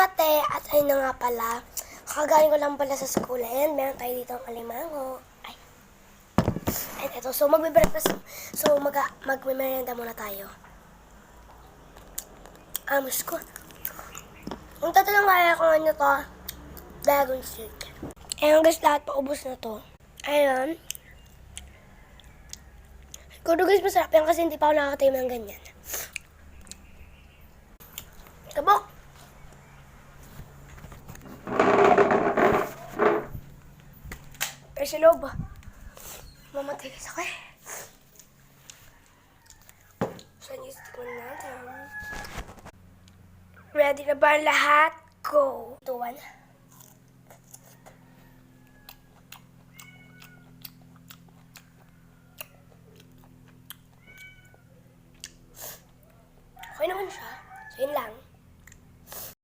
mga te, at ayun na nga pala, kakagaling ko lang pala sa school, and meron tayo dito ang alimango. Ay. And eto, so magbe-breakfast, so magme-merienda muna tayo. Amos ko. Ang tatanong kaya kung ano to, dragon fruit. Ayun guys, lahat paubos na to. Ayun. Siguro guys, masarap yan kasi hindi pa ako nakakatayo ng ganyan. Kabok! Pero sa loob, mamatay kasi ako eh. So, nistikman natin. Ready na ba ang lahat? Go! Tuwan. Okay naman siya. So, yun lang.